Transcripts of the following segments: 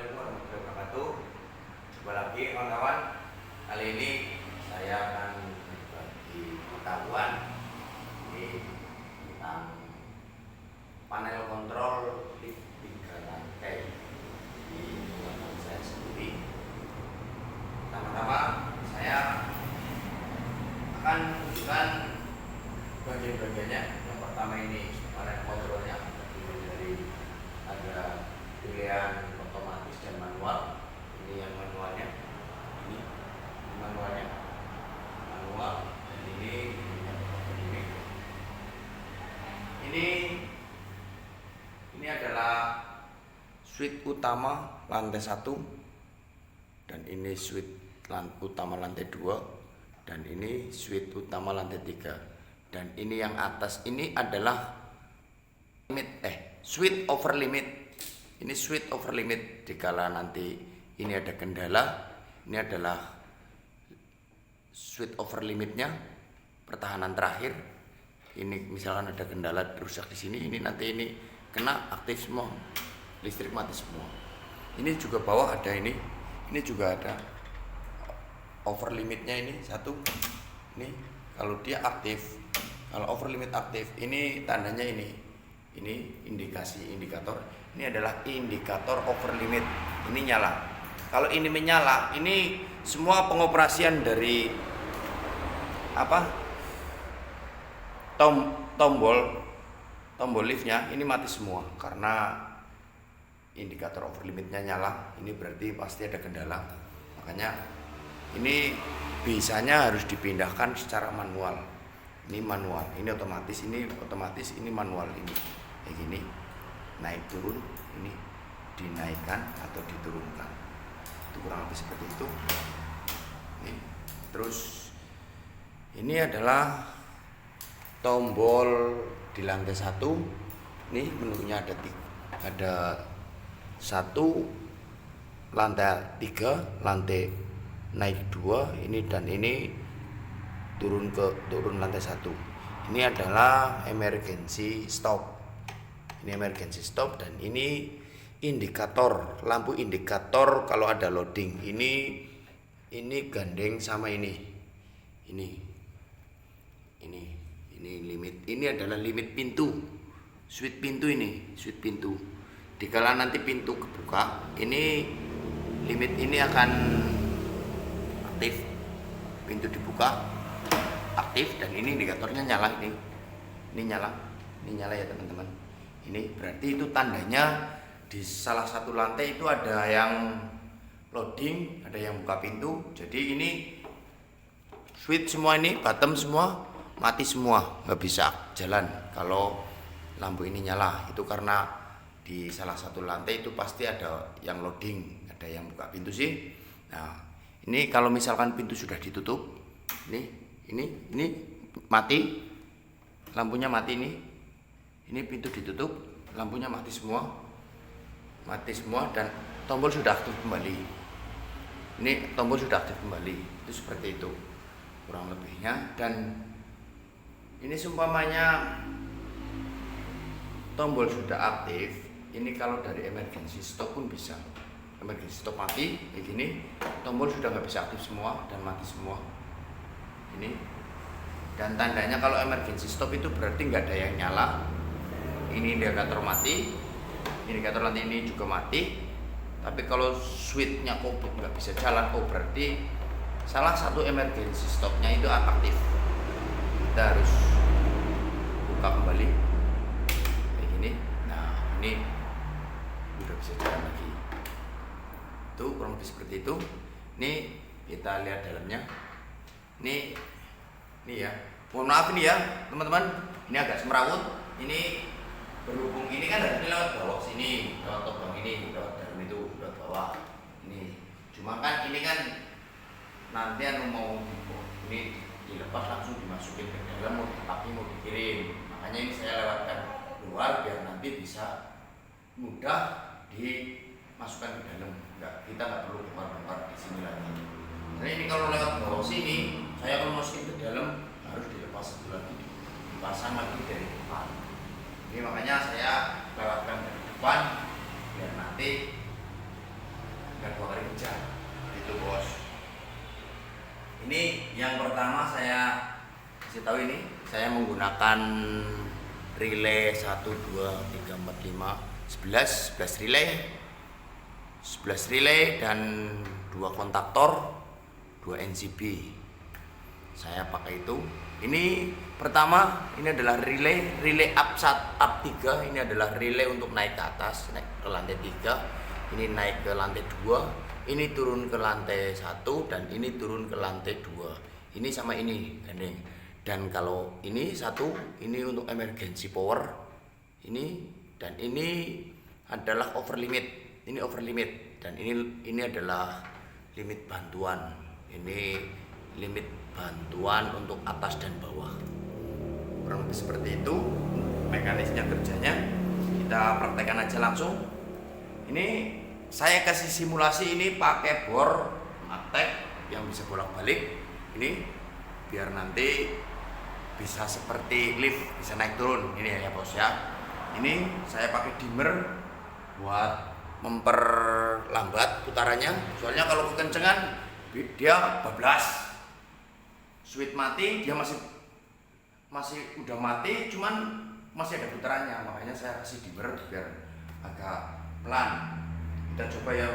Assalamualaikum warahmatullahi wabarakatuh. Jumpa lagi kawan-kawan. Kali ini saya akan berbagi pengetahuan tentang panel kontrol lift 3 lantai di ruangan saya sendiri. Pertama-tama saya akan menunjukkan bagian-bagiannya. Yang pertama ini panel kontrolnya, dari ada pilihan otomatis dan manual. Ini yang manualnya, ini manualnya, manual, dan ini adalah suite utama lantai 1, dan ini suite utama lantai 2, dan ini suite utama lantai 3, dan ini yang atas ini adalah suite over limit. Ini suite over limit. Dikala nanti ini ada kendala, ini adalah suite over limitnya, pertahanan terakhir. Ini misalkan ada kendala rusak di sini, ini nanti ini kena aktif semua, listrik mati semua. Ini juga bawah ada ini juga ada over limitnya, ini satu. Ini kalau dia aktif, kalau over limit aktif, ini tandanya ini indikator. Ini adalah indikator over limit. Ini nyala. Kalau ini menyala, ini semua pengoperasian dari tombol liftnya ini mati semua, karena indikator over limitnya nyala. Ini berarti pasti ada kendala. Makanya ini bisanya harus dipindahkan secara manual. Ini manual, ini otomatis, ini manual. Ini kayak gini, naik turun, ini dinaikkan atau diturunkan, itu kurang lebih seperti itu. Terus ini adalah tombol di lantai 1. Ini menunya ada 1, lantai 3, lantai naik 2, ini dan ini turun lantai 1. Ini adalah emergency stop. Ini emergency stop, dan ini indikator, lampu indikator kalau ada loading. Ini gandeng sama ini limit. Ini adalah limit pintu, suite pintu. Ini suite pintu. Dikala nanti pintu kebuka, ini limit ini akan aktif. Pintu dibuka aktif, dan ini indikatornya nyala. Ini nyala ya teman-teman. Ini berarti itu tandanya di salah satu lantai itu ada yang loading, ada yang buka pintu. Jadi ini switch semua, ini bottom semua mati semua, nggak bisa jalan kalau lampu ini nyala. Itu karena di salah satu lantai itu pasti ada yang loading, ada yang buka pintu sih. Nah, ini kalau misalkan pintu sudah ditutup, ini mati, lampunya mati. Ini pintu ditutup, lampunya mati semua, dan tombol sudah aktif kembali. Ini tombol sudah aktif kembali. Itu seperti itu kurang lebihnya. Dan ini seumpamanya tombol sudah aktif, ini kalau dari emergency stop pun bisa. Emergency stop mati kayak gini, tombol sudah nggak bisa aktif semua dan mati semua. Ini, dan tandanya kalau emergency stop itu berarti nggak ada yang nyala. Ini indikator mati, indikator lantai ini juga mati. Tapi kalau switch-nya kok nggak bisa jalan, berarti salah satu emergency stopnya itu aktif. Kita harus buka kembali kayak gini. Nah, ini udah bisa jalan lagi. Itu kurang lebih seperti itu. Ini kita lihat dalamnya. Ini ya. Mohon maaf ini ya teman-teman. Ini agak semerawut. Ini berhubung ini kan harusnya lewat bawah sini, lewat lubang ini, lewat dalam itu, lewat bawah. Ini cuma kan ini kan nanti mau ini dilepas langsung dimasukin ke dalam, tapi mau dikirim. Makanya ini saya lewatkan luar biar nanti bisa mudah dimasukkan ke dalam. Kita nggak perlu keluar di sini lagi. Nah, ini kalau lewat bawah sini, saya kalau masukin ke dalam harus dilepas satu lagi, dipasang lagi dari depan. Ini makanya saya lewatkan dari depan biar nanti tahu ini saya menggunakan relay 1 2 3 4 5 11 relay dan 2 kontaktor, 2 NCB. Saya pakai itu. Ini pertama, ini adalah relay up 3. Ini adalah relay untuk naik ke atas, naik ke lantai 3. Ini naik ke lantai 2, ini turun ke lantai 1, dan ini turun ke lantai 2. Ini sama ini gandeng. Dan kalau ini satu, ini untuk emergency power. Ini dan ini adalah over limit. Ini over limit, dan ini adalah limit bantuan. Ini limit bantuan untuk atas dan bawah. Kurang lebih seperti itu mekanisnya kerjanya. Kita praktekkan aja langsung. Ini saya kasih simulasi ini pakai bor magtek yang bisa bolak-balik. Ini biar nanti bisa seperti lift, bisa naik turun. Ini ya bos ya. Ini saya pakai dimmer buat memperlambat putarannya. Soalnya kalau kekencengan dia bablas. Switch mati, dia masih udah mati, cuman masih ada putarannya. Makanya saya kasih dimmer biar agak pelan. Kita coba ya.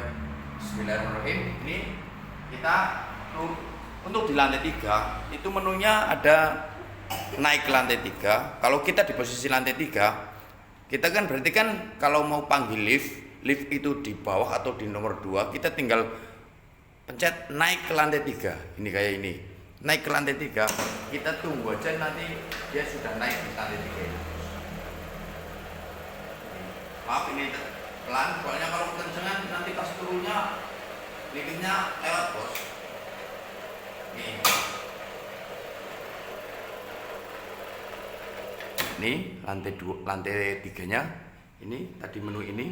Bismillahirrahmanirrahim. Ini kita untuk di lantai 3 itu menunya ada naik ke lantai 3. Kalau kita di posisi lantai 3, kita kan berarti kan kalau mau panggil lift itu di bawah atau di nomor 2, kita tinggal pencet naik ke lantai 3. Ini kayak ini. Naik ke lantai 3, kita tunggu aja nanti dia sudah naik di lantai 3 ini. Maaf ini pelan, soalnya kalau kekencengan nanti pas turunnya limitnya lewat bos. Ini lantai 3-nya. Ini tadi menu ini.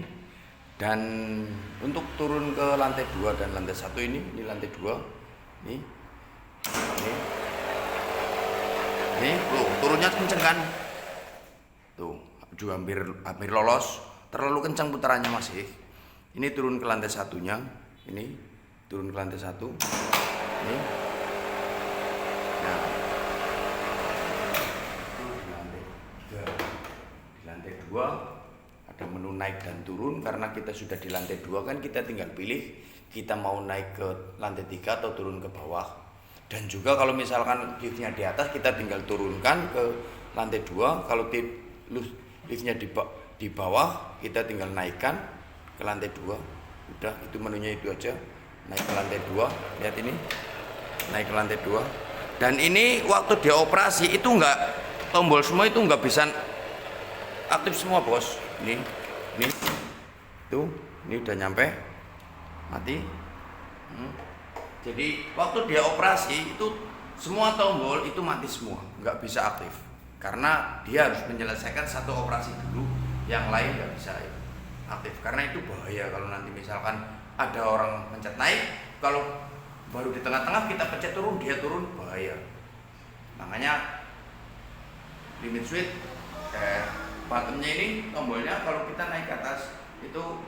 Dan untuk turun ke lantai 2 dan lantai 1 ini lantai 2. Ini turunnya kenceng kan? Tuh, juga hampir lolos. Terlalu kencang putarannya masih. Ini turun ke lantai 1-nya. Ini turun ke lantai 1. Ini. Nah. Itu di lantai 2 ada menu naik dan turun. Karena kita sudah di lantai 2 kan kita tinggal pilih kita mau naik ke lantai 3 atau turun ke bawah. Dan juga kalau misalkan liftnya di atas, kita tinggal turunkan ke lantai 2. Kalau liftnya di bawah, kita tinggal naikkan ke lantai 2. Udah, itu menunya itu aja. Naik ke lantai 2. Lihat ini, naik ke lantai 2. Dan ini waktu dia operasi itu enggak, tombol semua itu enggak bisa aktif semua bos. Ini tuh, ini udah nyampe, mati. Jadi waktu dia operasi itu semua tombol itu mati semua, nggak bisa aktif. Karena dia harus menyelesaikan satu operasi dulu, yang lain nggak bisa aktif. Karena itu bahaya kalau nanti misalkan ada orang pencet naik, kalau baru di tengah-tengah kita pencet turun, dia turun, bahaya. Makanya limit switch bottomnya ini tombolnya kalau kita naik ke atas itu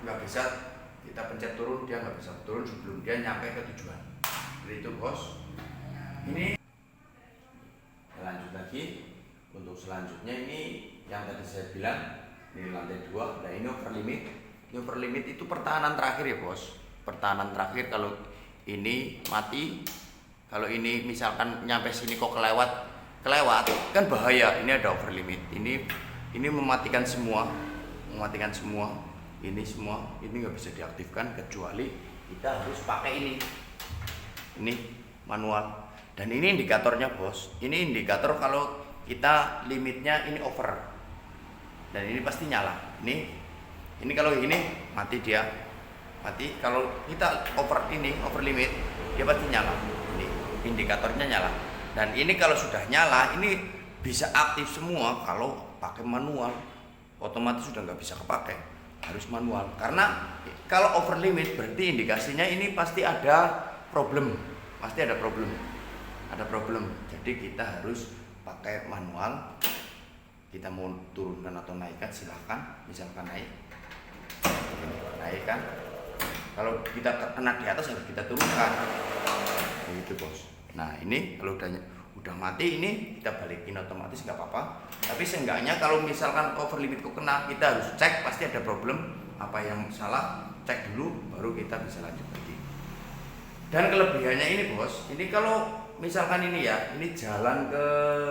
nggak bisa. Kita pencet turun, dia nggak bisa turun sebelum dia nyampe ke tujuan. Jadi itu bos. Ini lanjut lagi. Untuk selanjutnya ini yang tadi saya bilang, ini lantai 2. Nah ini over limit. Ini over limit itu pertahanan terakhir ya bos. Pertahanan terakhir kalau ini mati. Kalau ini misalkan nyampe sini kok kelewat kan bahaya. Ini ada over limit. Ini mematikan semua. Ini semua ini nggak bisa diaktifkan kecuali kita harus pakai ini manual. Dan ini indikatornya bos. Ini indikator kalau kita limitnya ini over, dan ini pasti nyala. Ini kalau ini mati, dia mati. Kalau kita over limit, dia pasti nyala. Ini indikatornya nyala. Dan ini kalau sudah nyala, ini bisa aktif semua. Kalau pakai manual otomatis sudah nggak bisa kepakai, harus manual. Karena kalau over limit berarti indikasinya ini pasti ada problem, ada problem. Jadi kita harus pakai manual. Kita mau turunkan atau naikkan silahkan. Misalkan naikkan. Kalau kita kena di atas harus kita turunkan. Begitu bos. Nah ini kalau udah mati ini kita balikin otomatis nggak apa-apa. Tapi seenggaknya kalau misalkan over limitku kena, kita harus cek, pasti ada problem apa yang salah, cek dulu baru kita bisa lanjut lagi. Dan kelebihannya ini bos, ini kalau misalkan ini ya, ini jalan ke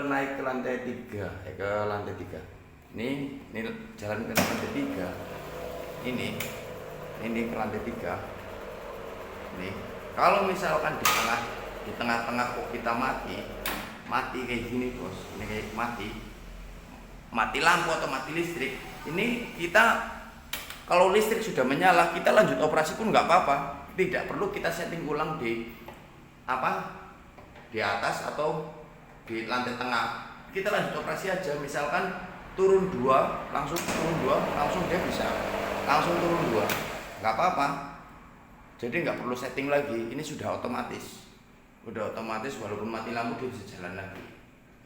naik ke lantai 3, ke lantai 3. Ini jalan ke lantai 3. Ini ke lantai 3. Ini kalau misalkan di tengah-tengah kok kita mati kayak gini bos, ini kayak mati lampu atau mati listrik. Ini kita kalau listrik sudah menyala, kita lanjut operasi pun nggak apa-apa, tidak perlu kita setting ulang di atas atau di lantai tengah. Kita lanjut operasi aja, misalkan turun 2 langsung dia bisa langsung turun 2, nggak apa-apa. Jadi nggak perlu setting lagi, ini sudah otomatis walaupun mati lampu dia bisa jalan lagi.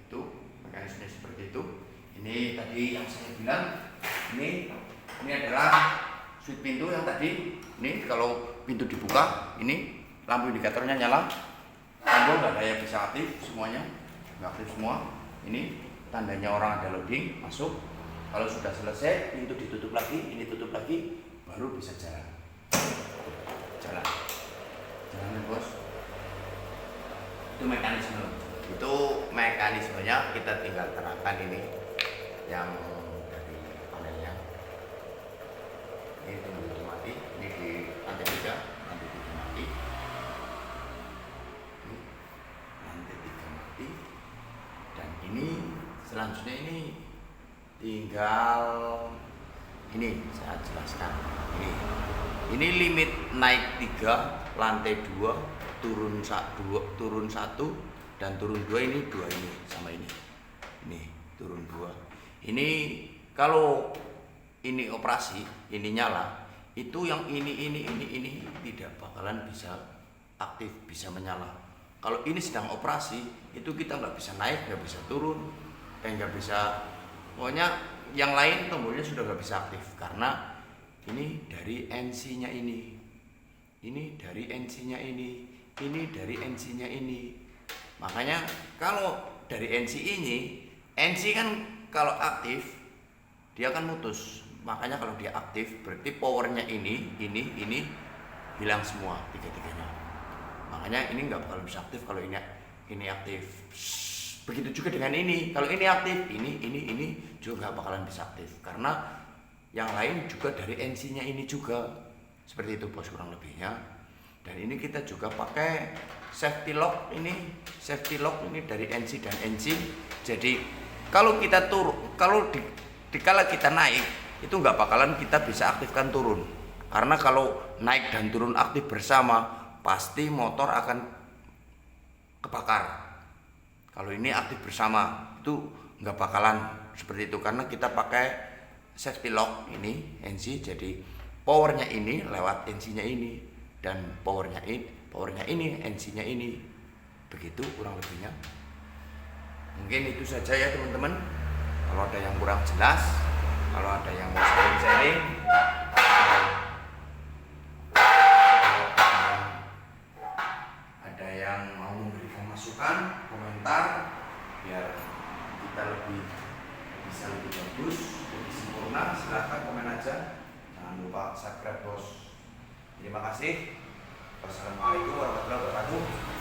Itu mekanisme seperti itu. Ini tadi yang saya bilang, ini adalah switch pintu yang tadi. Ini kalau pintu dibuka, ini lampu indikatornya nyala, tombol nggak ada yang bisa aktif, semuanya nggak aktif semua. Ini tandanya orang ada loading masuk. Kalau sudah selesai, pintu ditutup lagi, ini tutup lagi, baru bisa jalan bos. Itu mekanismenya, kita tinggal terapkan ini yang dari panelnya. Ini tunggu mati, ini di lantai 3 mati. Ini lantai 3 mati. Dan ini selanjutnya ini tinggal ini saya jelaskan. Ini limit naik 3, lantai 2, turun 1 dan turun 2, ini 2 ini sama ini. Ini turun 2. Ini kalau ini operasi, ini nyala, itu yang ini tidak bakalan bisa aktif, bisa menyala. Kalau ini sedang operasi, itu kita nggak bisa naik, nggak bisa turun, nggak bisa, pokoknya yang lain tombolnya sudah nggak bisa aktif karena ini dari NC-nya ini dari NC-nya ini dari NC-nya ini. Makanya kalau dari NC kan kalau aktif dia akan mutus. Makanya kalau dia aktif berarti powernya ini hilang semua tiga-tiganya. Makanya ini nggak bakal bisa aktif kalau ini aktif. Begitu juga dengan ini. Kalau ini aktif, ini juga nggak bakalan bisa aktif karena yang lain juga dari NC-nya ini juga. Seperti itu bos kurang lebihnya. Dan ini kita juga pakai safety lock ini dari NC dan NC. Jadi kalau kita dikala kita naik itu nggak bakalan kita bisa aktifkan turun. Karena kalau naik dan turun aktif bersama pasti motor akan kebakar. Kalau ini aktif bersama itu nggak bakalan seperti itu karena kita pakai safety lock ini NC. Jadi powernya ini lewat NC-nya ini dan powernya ini NC-nya ini. Begitu kurang lebihnya. Mungkin itu saja ya teman-teman. Kalau ada yang kurang jelas, kalau ada yang mau sharing, ada yang mau memberikan masukan, komentar, biar kita bisa lebih bagus, lebih sempurna, silahkan komen aja. Jangan lupa subscribe bos. Terima kasih. Wassalamualaikum warahmatullahi wabarakatuh.